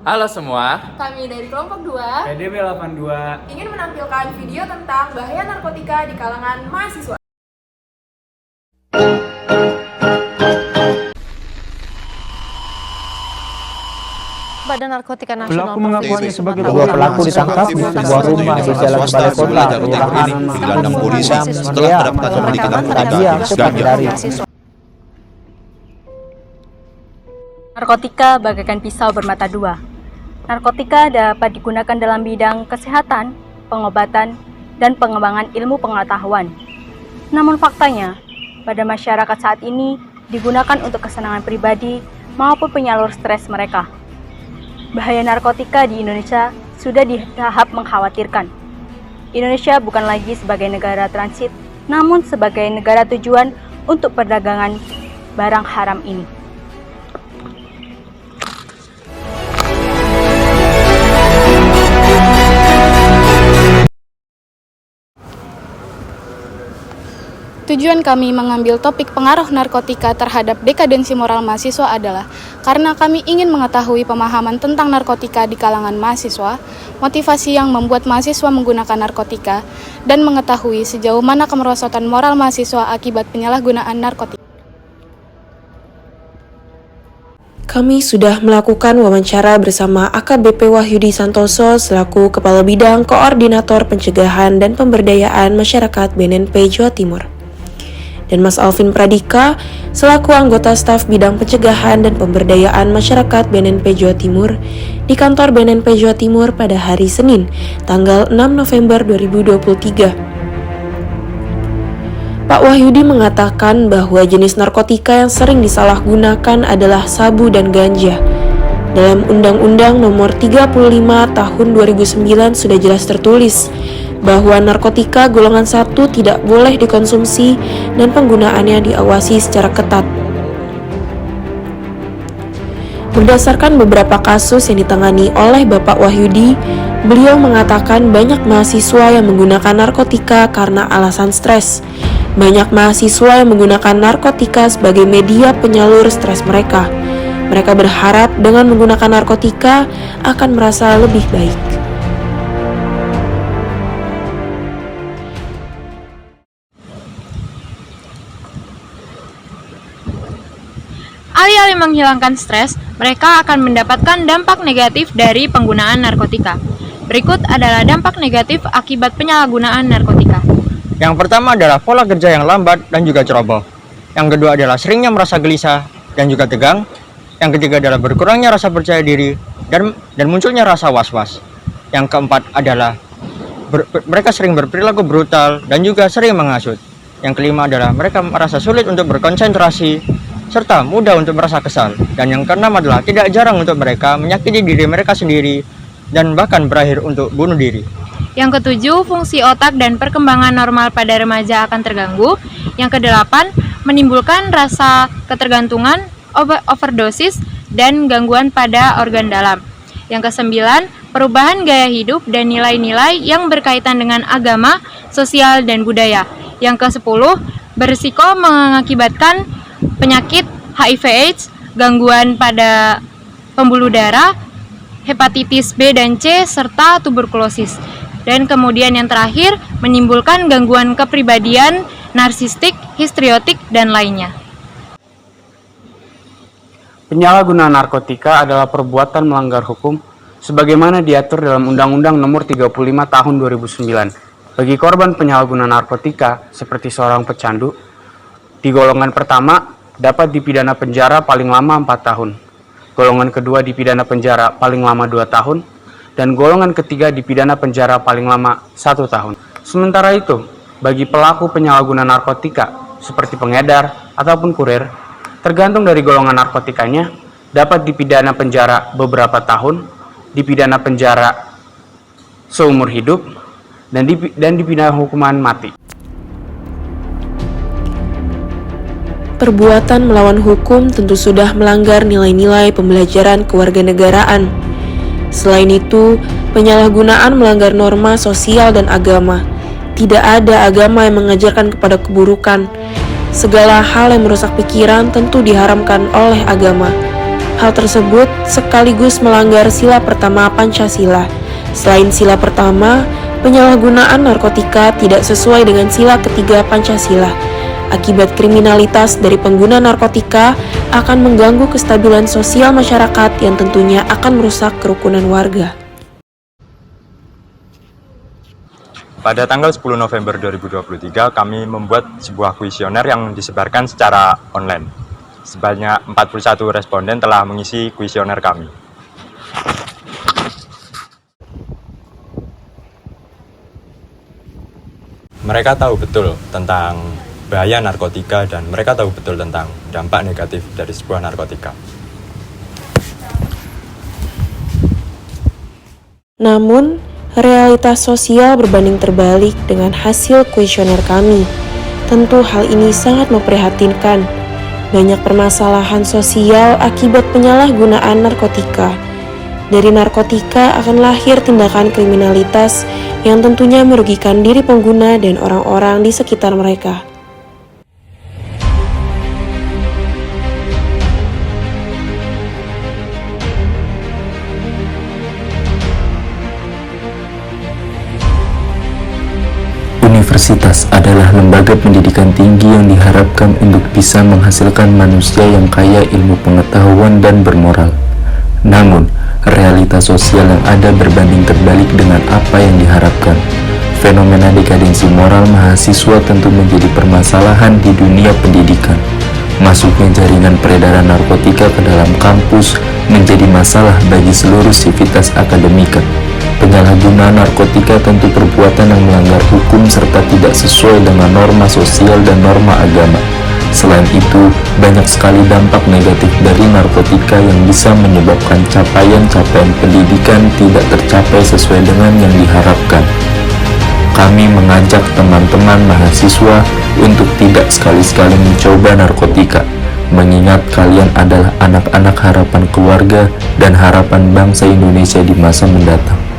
Halo semua, Kami dari kelompok 2 PDB 82 ingin menampilkan video tentang bahaya narkotika di kalangan mahasiswa. Badan Narkotika Nasional Pelaku mengakunya sebagai Kedua pelaku ditangkap di sebuah rumah di Jalan Balai Kota, Kelurahan digelandang polisi setelah mendapatkan memiliki narkotika jenis ganja. Narkotika bagaikan pisau bermata dua. Narkotika dapat digunakan dalam bidang kesehatan, pengobatan, dan pengembangan ilmu pengetahuan. Namun faktanya, pada masyarakat saat ini digunakan untuk kesenangan pribadi maupun penyalur stres mereka. Bahaya narkotika di Indonesia sudah di tahap mengkhawatirkan. Indonesia bukan lagi sebagai negara transit, namun sebagai negara tujuan untuk perdagangan barang haram ini. Tujuan kami mengambil topik pengaruh narkotika terhadap dekadensi moral mahasiswa adalah karena kami ingin mengetahui pemahaman tentang narkotika di kalangan mahasiswa, motivasi yang membuat mahasiswa menggunakan narkotika, dan mengetahui sejauh mana kemerosotan moral mahasiswa akibat penyalahgunaan narkotika. Kami sudah melakukan wawancara bersama AKBP Wahyudi Santoso selaku Kepala Bidang Koordinator Pencegahan dan Pemberdayaan Masyarakat BNNP Jawa Timur, dan Mas Alvin Pradika selaku anggota staf bidang pencegahan dan pemberdayaan masyarakat BNNP Jawa Timur di kantor BNNP Jawa Timur pada hari Senin, tanggal 6 November 2023. Pak Wahyudi mengatakan bahwa jenis narkotika yang sering disalahgunakan adalah sabu dan ganja. Dalam Undang-Undang Nomor 35 Tahun 2009 sudah jelas tertulis bahwa narkotika golongan 1 tidak boleh dikonsumsi dan penggunaannya diawasi secara ketat. Berdasarkan beberapa kasus yang ditangani oleh Bapak Wahyudi, beliau mengatakan banyak mahasiswa yang menggunakan narkotika karena alasan stres. Banyak mahasiswa yang menggunakan narkotika sebagai media penyalur stres mereka. Mereka berharap dengan menggunakan narkotika akan merasa lebih baik. Alih-alih menghilangkan stres, mereka akan mendapatkan dampak negatif dari penggunaan narkotika. Berikut adalah dampak negatif akibat penyalahgunaan narkotika. Yang pertama adalah pola kerja yang lambat dan juga ceroboh. Yang kedua adalah seringnya merasa gelisah dan juga tegang. Yang ketiga adalah berkurangnya rasa percaya diri dan munculnya rasa was-was. Yang keempat adalah mereka sering berperilaku brutal dan juga sering menghasut. Yang kelima adalah mereka merasa sulit untuk berkonsentrasi serta mudah untuk merasa kesal. Dan yang keenam adalah tidak jarang untuk mereka menyakiti diri mereka sendiri dan bahkan berakhir untuk bunuh diri. Yang ketujuh, fungsi otak dan perkembangan normal pada remaja akan terganggu. Yang kedelapan, menimbulkan rasa ketergantungan, overdosis, dan gangguan pada organ dalam. Yang kesembilan, perubahan gaya hidup dan nilai-nilai yang berkaitan dengan agama, sosial, dan budaya. Yang kesepuluh, berisiko mengakibatkan penyakit HIV/AIDS, gangguan pada pembuluh darah, hepatitis B dan C, serta tuberkulosis. Dan kemudian yang terakhir, menimbulkan gangguan kepribadian, narsistik, histriotik, dan lainnya. Penyalahgunaan narkotika adalah perbuatan melanggar hukum sebagaimana diatur dalam Undang-Undang Nomor 35 Tahun 2009. Bagi korban penyalahgunaan narkotika seperti seorang pecandu, di golongan pertama dapat dipidana penjara paling lama 4 tahun. Golongan kedua dipidana penjara paling lama 2 tahun. Dan golongan ketiga dipidana penjara paling lama 1 tahun. Sementara itu, bagi pelaku penyalahgunaan narkotika seperti pengedar ataupun kurir, tergantung dari golongan narkotikanya, dapat dipidana penjara beberapa tahun, dipidana penjara seumur hidup, dan dipidana hukuman mati. Perbuatan melawan hukum tentu sudah melanggar nilai-nilai pembelajaran kewarganegaraan. Selain itu, penyalahgunaan melanggar norma sosial dan agama. Tidak ada agama yang mengajarkan kepada keburukan. Segala hal yang merusak pikiran tentu diharamkan oleh agama. Hal tersebut sekaligus melanggar sila pertama Pancasila. Selain sila pertama, penyalahgunaan narkotika tidak sesuai dengan sila ketiga Pancasila. Akibat kriminalitas dari pengguna narkotika akan mengganggu kestabilan sosial masyarakat yang tentunya akan merusak kerukunan warga. Pada tanggal 10 November 2023, kami membuat sebuah kuesioner yang disebarkan secara online. Sebanyak 41 responden telah mengisi kuesioner kami. Mereka tahu betul tentang bahaya narkotika dan mereka tahu betul tentang dampak negatif dari sebuah narkotika. Namun, realitas sosial berbanding terbalik dengan hasil kuesioner kami. Tentu hal ini sangat memprihatinkan. Banyak permasalahan sosial akibat penyalahgunaan narkotika. Dari narkotika akan lahir tindakan kriminalitas yang tentunya merugikan diri pengguna dan orang-orang di sekitar mereka. Universitas adalah lembaga pendidikan tinggi yang diharapkan untuk bisa menghasilkan manusia yang kaya ilmu pengetahuan dan bermoral. Namun, realitas sosial yang ada berbanding terbalik dengan apa yang diharapkan. Fenomena dekadensi moral mahasiswa tentu menjadi permasalahan di dunia pendidikan. Masuknya jaringan peredaran narkotika ke dalam kampus menjadi masalah bagi seluruh sivitas akademika. Penyalahgunaan narkotika tentu perbuatan yang melanggar hukum serta tidak sesuai dengan norma sosial dan norma agama. Selain itu, banyak sekali dampak negatif dari narkotika yang bisa menyebabkan capaian-capaian pendidikan tidak tercapai sesuai dengan yang diharapkan. Kami mengajak teman-teman mahasiswa untuk tidak sekali-sekali mencoba narkotika, mengingat kalian adalah anak-anak harapan keluarga dan harapan bangsa Indonesia di masa mendatang.